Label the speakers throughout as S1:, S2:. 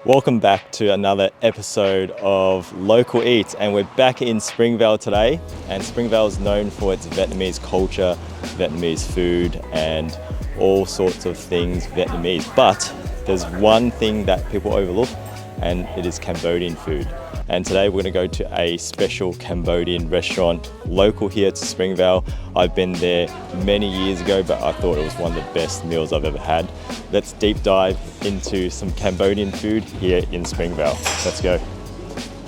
S1: Welcome back to another episode of Local Eats, and we're back in Springvale today. And Springvale is known for its Vietnamese culture, Vietnamese food, and all sorts of things Vietnamese. But there's one thing that people overlook, and it is Cambodian food. And today we're going to go to a special Cambodian restaurant local here to Springvale. I've been there many years ago, but I thought it was one of the best meals I've ever had. Let's deep dive into some Cambodian food here in Springvale. Let's go.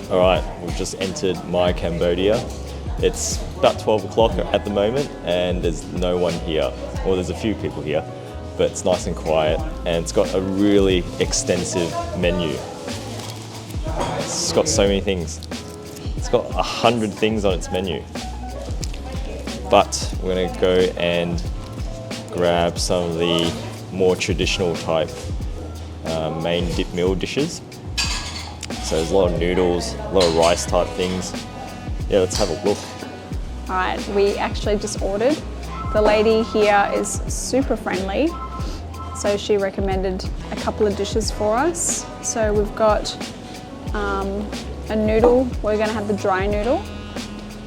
S1: All right, we've just entered My Cambodia. It's about 12 o'clock at the moment and there's no one here. Well, there's a few people here, but it's nice and quiet and it's got a really extensive menu. It's got so many things. It's got 100 things on its menu. But we're gonna go and grab some of the more traditional type main dip meal dishes. So there's a lot of noodles, a lot of rice type things. Yeah, let's have a look.
S2: All right, we actually just ordered. The lady here is super friendly. So she recommended a couple of dishes for us. So we've got a noodle. We're gonna have the dry noodle,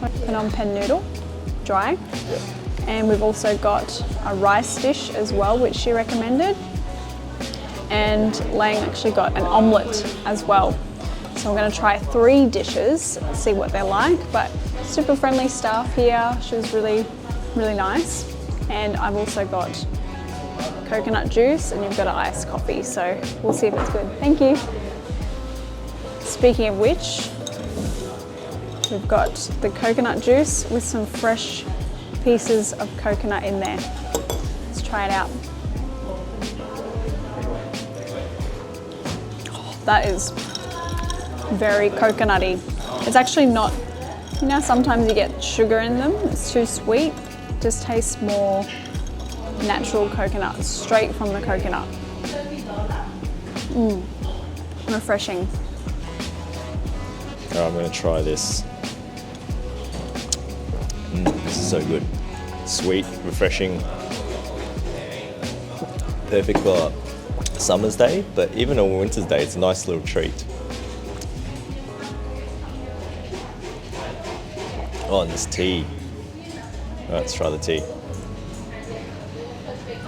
S2: Phnom Penh noodle, dry.
S1: Yep.
S2: And we've also got a rice dish as well, which she recommended. And Lang actually got an omelette as well. So I'm gonna try 3 dishes, see what they're like, but super friendly staff here. She was really, really nice. And I've also got coconut juice and you've got an iced coffee. So we'll see if it's good. Thank you. Speaking of which, we've got the coconut juice with some fresh pieces of coconut in there. Let's try it out. Oh, that is very coconutty. It's actually not, you know, sometimes you get sugar in them, it's too sweet. It just tastes more natural coconut, straight from the coconut. Refreshing.
S1: All right, I'm gonna try this. This is so good. Sweet, refreshing. Perfect for a summer's day, but even on a winter's day, it's a nice little treat. Oh, and this tea. All right, let's try the tea.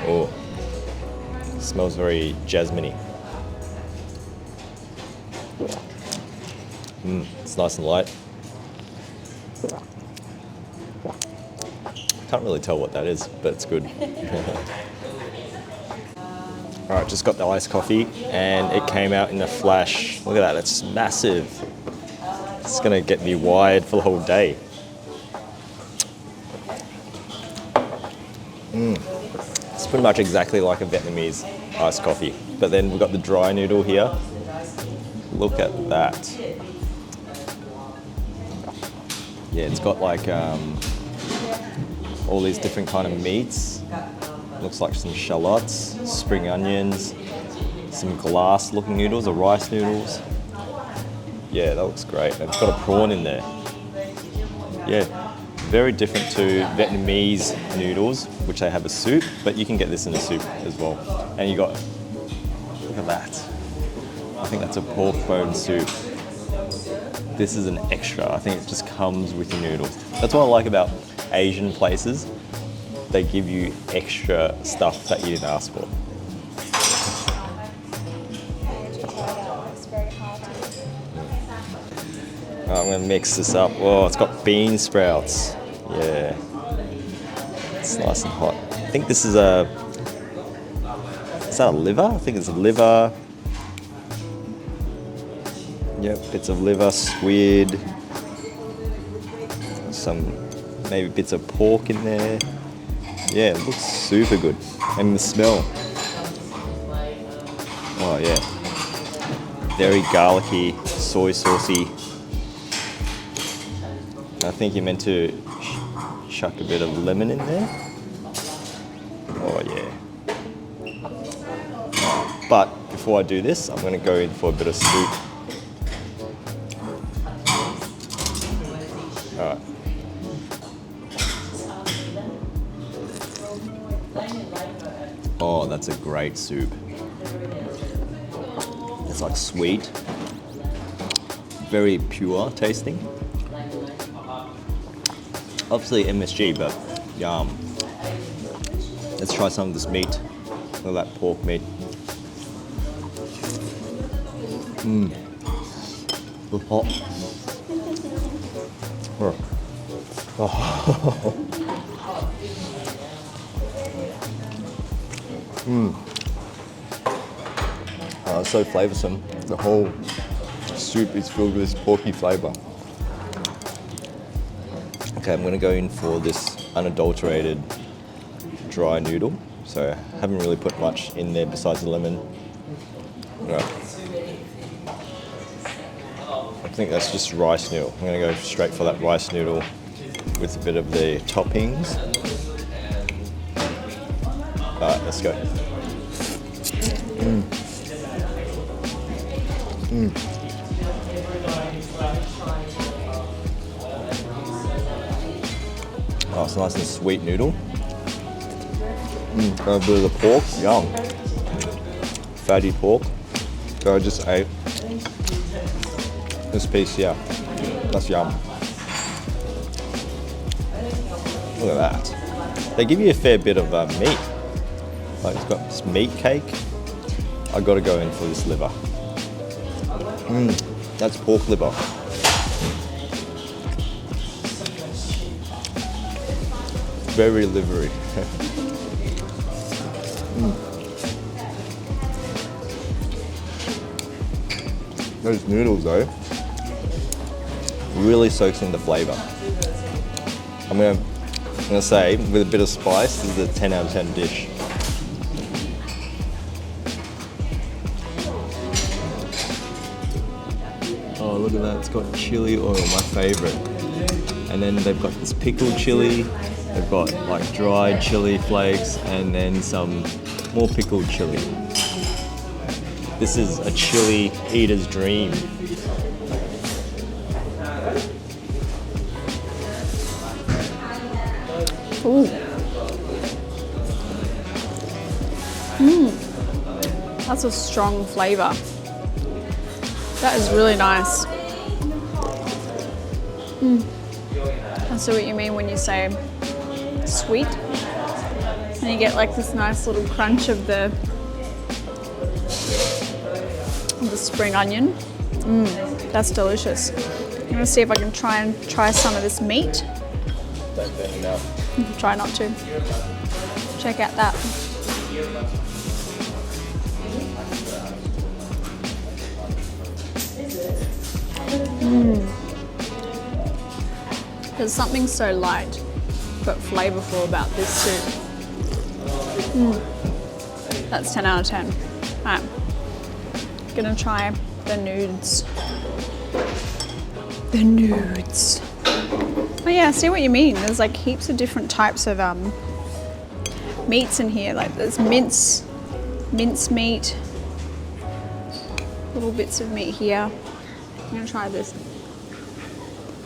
S1: Oh, it smells very jasmine-y. It's nice and light. Can't really tell what that is, but it's good. All right, just got the iced coffee and it came out in a flash. Look at that, it's massive. It's gonna get me wired for the whole day. It's pretty much exactly like a Vietnamese iced coffee. But then we've got the dry noodle here. Look at that. Yeah, it's got like all these different kind of meats. Looks like some shallots, spring onions, some glass looking noodles or rice noodles. Yeah, that looks great. And it's got a prawn in there. Yeah, very different to Vietnamese noodles, which they have a soup, but you can get this in a soup as well. And you got, look at that. I think that's a pork bone soup. This is an extra. I think it just comes with your noodles. That's what I like about Asian places. They give you extra stuff that you didn't ask for. I'm gonna mix this up. Oh, it's got bean sprouts. Yeah, it's nice and hot. I think this is a, is that a liver? I think it's a liver. Yep, bits of liver, squid, some maybe bits of pork in there. Yeah, it looks super good. And the smell. Oh yeah. Very garlicky, soy saucy. I think you're meant to chuck a bit of lemon in there. Oh yeah. But before I do this, I'm gonna go in for a bit of soup. All right. Oh, that's a great soup. It's like sweet, very pure tasting. Obviously MSG, but yum. Let's try some of this meat. Look at that pork meat. It's hot. Oh. Oh, it's so flavoursome. The whole soup is filled with this porky flavour. Okay, I'm gonna go in for this unadulterated dry noodle. So I haven't really put much in there besides the lemon. Right. I think that's just rice noodle. I'm gonna go straight for that rice noodle with a bit of the toppings. Alright, let's go. Oh, it's a nice and sweet noodle. Got a bit of the pork, yum. Fatty pork. So I just ate this piece here. That's yum. Look at that. They give you a fair bit of meat. Like it's got this meat cake. I gotta go in for this liver. That's pork liver. Very livery. Those noodles though, really soaks in the flavour. I'm gonna say, with a bit of spice, this is a 10 out of 10 dish. Oh, look at that, it's got chili oil, my favourite. And then they've got this pickled chili, they've got like dried chili flakes, and then some more pickled chili. This is a chili eater's dream.
S2: Ooh. That's a strong flavour. That is really nice. I see what you mean when you say sweet. And you get like this nice little crunch of the spring onion. That's delicious. I'm gonna see if I can try some of this meat.
S1: Don't burn it out.
S2: Try not to. Check out that. There's something so light but flavorful about this soup. That's 10 out of 10. Alright, gonna try the nudes. The nudes. Oh yeah, I see what you mean. There's like heaps of different types of meats in here. Like there's mince meat, little bits of meat here. I'm gonna try this.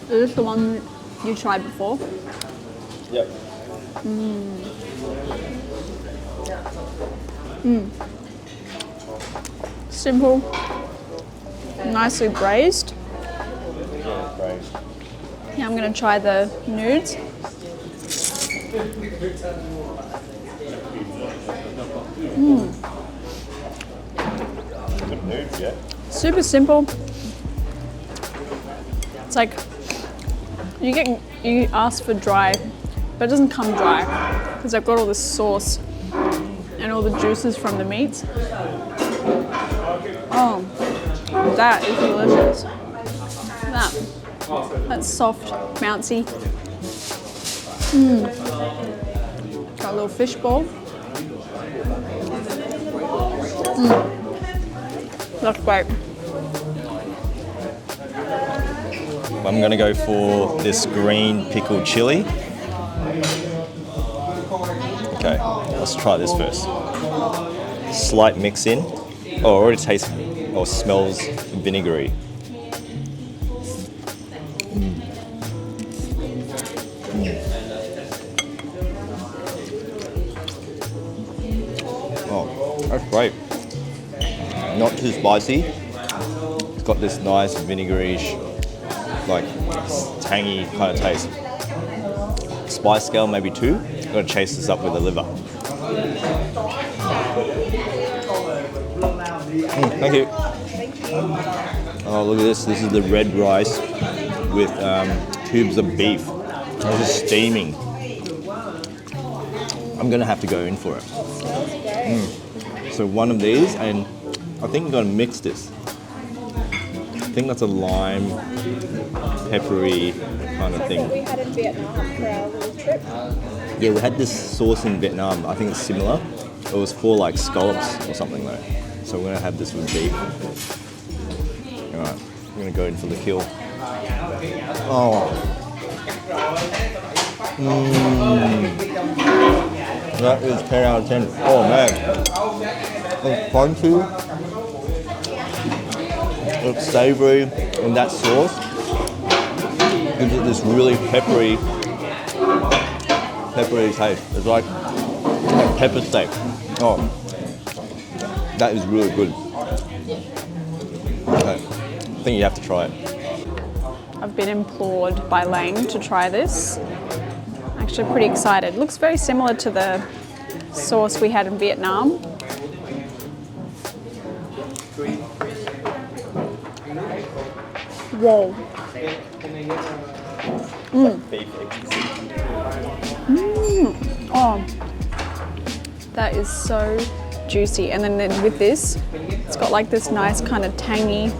S2: Is this the one you tried before?
S1: Yep.
S2: Simple, nicely braised.
S1: Yeah, braised.
S2: Yeah, I'm gonna try the nudes.
S1: Good nudes, yeah.
S2: Super simple. It's like you ask for dry, but it doesn't come dry because I've got all this sauce and all the juices from the meats. Oh, that is delicious. That's soft, bouncy. Got a little fish ball. That's great.
S1: I'm gonna go for this green pickled chili. Okay, let's try this first. Slight mix in. Oh, it already tastes or smells vinegary. Oh, that's great. Not too spicy. got this nice vinegary-ish, like tangy kind of taste. Spice scale maybe 2. I'm gonna chase this up with the liver. Thank you. Oh, look at this. This is the red rice with cubes of beef. It's just steaming. I'm gonna have to go in for it. So one of these, and I think I'm gonna mix this. I think that's a lime, peppery kind of thing.
S2: That's what we had in Vietnam for our little trip.
S1: Yeah, we had this sauce in Vietnam. I think it's similar. It was for like scallops or something though. So we're gonna have this with beef. All right, I'm gonna go in for the kill. Oh. That is 10 out of 10. Oh man. It's crunchy. It's savory, and that sauce gives it this really peppery taste. It's like a pepper steak. Oh, that is really good. Okay. I think you have to try it.
S2: I've been implored by Lang to try this. Actually pretty excited. Looks very similar to the sauce we had in Vietnam. Whoa. Oh, that is so juicy. And then with this, it's got like this nice kind of tangy,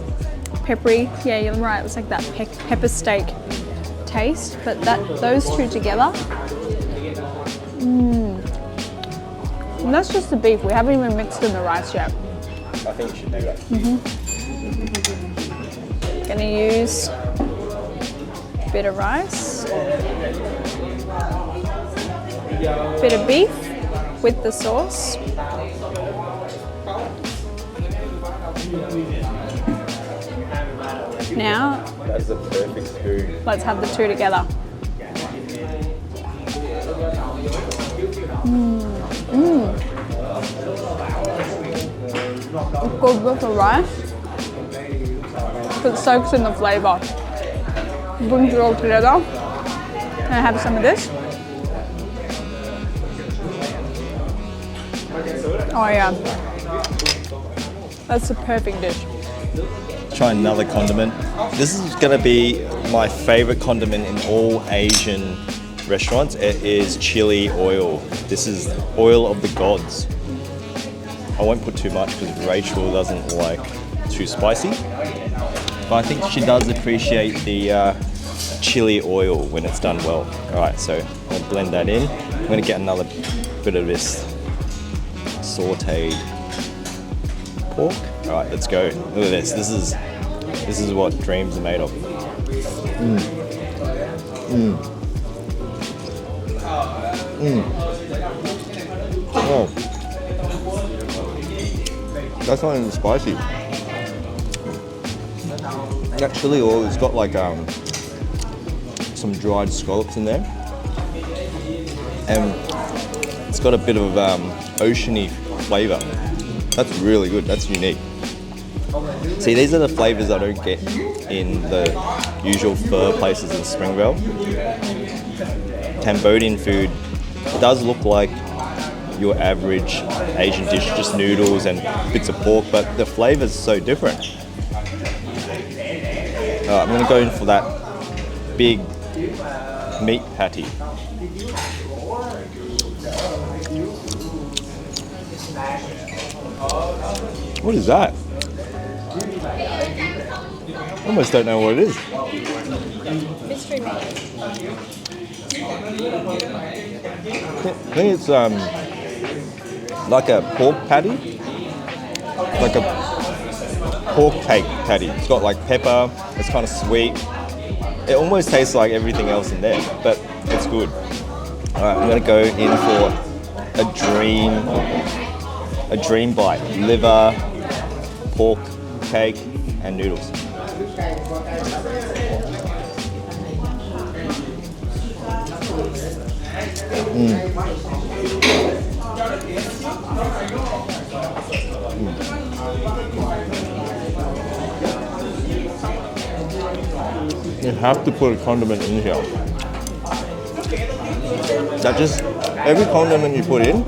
S2: peppery. Yeah, you're right. It's like that pepper steak taste. But those two together. And that's just the beef. We haven't even mixed in the rice yet.
S1: I think you should do that.
S2: Gonna use a bit of rice, bit of beef with the sauce. Now,
S1: That's the perfect spoon.
S2: let's have the two together. It's good with the rice. It soaks in the flavour. Brings it all together. Can I have some of this? Oh yeah. That's the perfect dish.
S1: Try another condiment. This is gonna be my favorite condiment in all Asian restaurants. It is chili oil. This is oil of the gods. I won't put too much because Rachel doesn't like too spicy. But I think she does appreciate the chili oil when it's done well. All right, so I'll blend that in. I'm gonna get another bit of this sauteed pork. All right, let's go. Look at this. This is what dreams are made of. Oh, that's not even spicy. That chili oil has got like some dried scallops in there, and it's got a bit of oceany flavour. That's really good. That's unique. See, these are the flavours I don't get in the usual pho places in Springvale. Cambodian food does look like your average Asian dish, just noodles and bits of pork, but the flavour's so different. I'm going to go in for that big meat patty. What is that? I almost don't know what it is.
S2: Mystery meat.
S1: I think it's like a pork patty, like a pork cake patty. It's got like pepper, it's kind of sweet. It almost tastes like everything else in there, but it's good. All right, I'm gonna go in for a dream bite. Liver, pork, cake, and noodles. You have to put a condiment in here. That just, every condiment you put in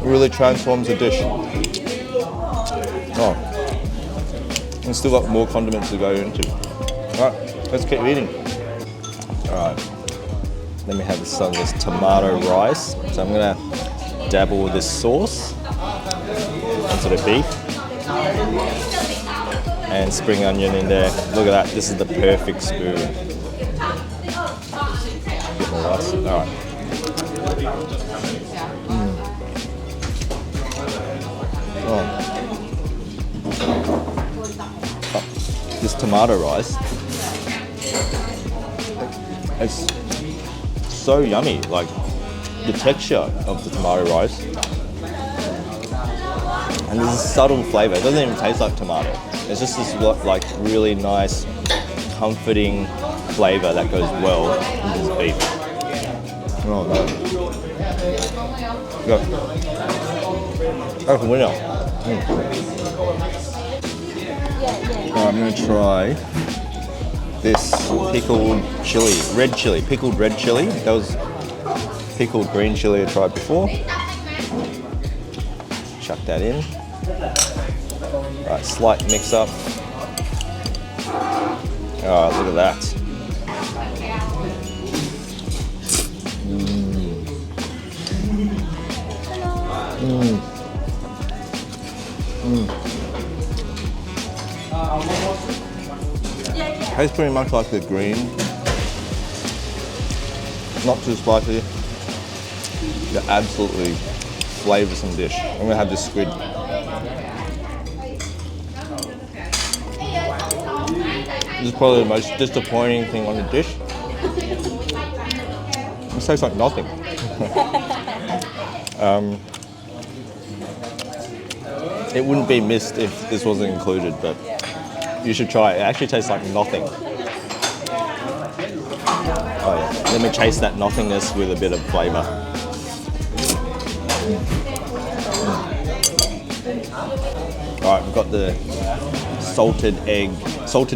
S1: really transforms the dish. Oh, and still got more condiments to go into. All right, let's keep eating. All right, let me have some of this tomato rice. So I'm gonna dabble with this sauce onto the beef. And spring onion in there. Look at that, this is the perfect spoon. Bit more rice, all right. Oh. This tomato rice, it's so yummy. Like the texture of the tomato rice, and there's a subtle flavor. It doesn't even taste like tomato. It's just this like really nice, comforting flavor that goes well with this beef. Oh no! Go. That's a winner. I'm going to try this pickled chili, pickled red chili. That was pickled green chili I tried before. Chuck that in. Right, slight mix up. Oh, look at that. Tastes pretty much like the green. Not too spicy. The absolutely flavoursome dish. I'm gonna have this squid. This is probably the most disappointing thing on the dish. It tastes like nothing. It wouldn't be missed if this wasn't included, but you should try it. It actually tastes like nothing. Oh yeah. Let me chase that nothingness with a bit of flavour. Alright, we've got the salted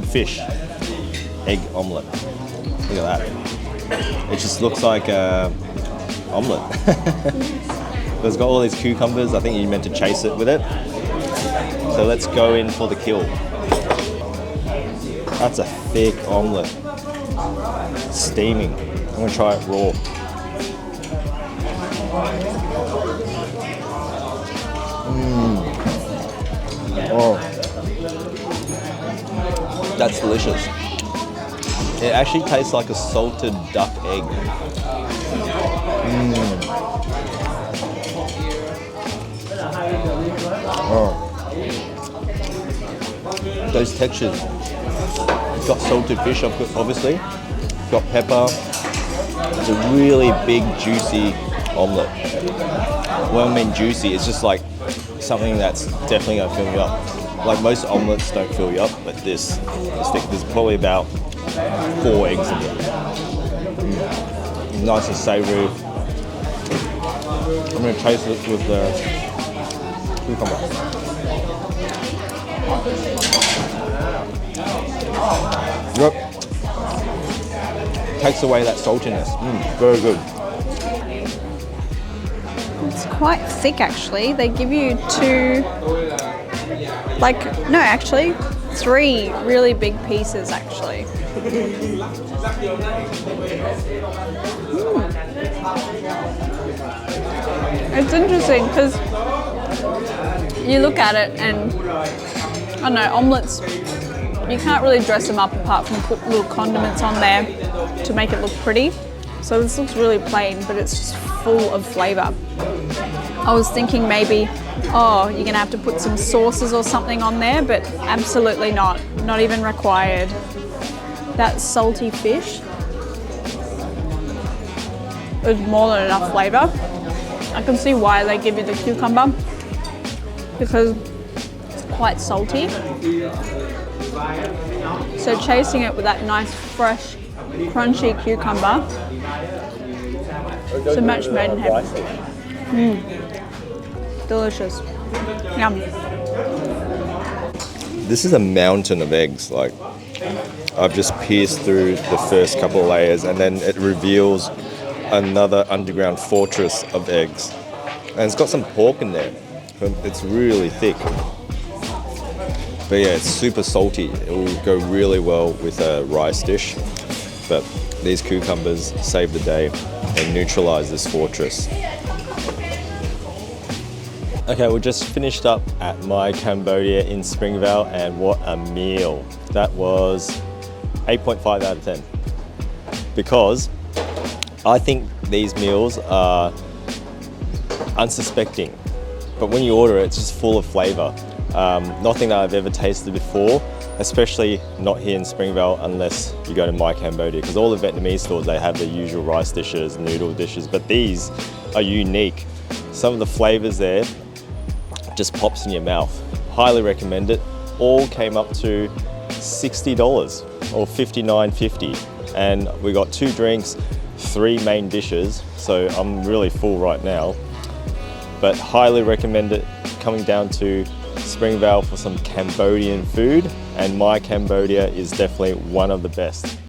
S1: fish egg omelette. Look at that. It just looks like a omelette. It's got all these cucumbers. I think you're meant to chase it with it. So let's go in for the kill. That's a thick omelette. Steaming. I'm gonna try it raw. Oh, that's delicious. It actually tastes like a salted duck egg. Oh. Those textures. It's got salted fish, obviously. It's got pepper. It's a really big, juicy omelette. When I mean juicy, it's just like something that's definitely gonna fill you up. Like most omelettes don't fill you up, but this is thick. There's probably about 4 eggs in it. Nice and savoury. I'm gonna taste it with the cucumber. Yep. Takes away that saltiness. Very good.
S2: It's quite thick actually. They give you 3 really big pieces actually. It's interesting because you look at it and I don't know, omelettes, you can't really dress them up apart from put little condiments on there to make it look pretty. So this looks really plain, but it's just full of flavour. I was thinking maybe, oh, you're gonna have to put some sauces or something on there, but absolutely not even required. That salty fish is more than enough flavour. I can see why they give you the cucumber, because it's quite salty. So chasing it with that nice, fresh, crunchy cucumber, it's a match made in heaven. Delicious. Yum.
S1: This is a mountain of eggs. Like, I've just pierced through the first couple of layers, and then it reveals another underground fortress of eggs. And it's got some pork in there. It's really thick. But yeah, it's super salty. It will go really well with a rice dish. But these cucumbers save the day and neutralize this fortress. Okay, we just finished up at My Cambodia in Springvale, and what a meal. That was 8.5 out of 10. Because I think these meals are unsuspecting, but when you order it, it's just full of flavour. Nothing that I've ever tasted before, especially not here in Springvale unless you go to My Cambodia, because all the Vietnamese stores, they have their usual rice dishes, noodle dishes, but these are unique. Some of the flavours there just pops in your mouth. Highly recommend it. All came up to $60 or $59.50, and we got 2 drinks, 3 main dishes, so I'm really full right now. But highly recommend it, coming down to Springvale for some Cambodian food, and My Cambodia is definitely one of the best.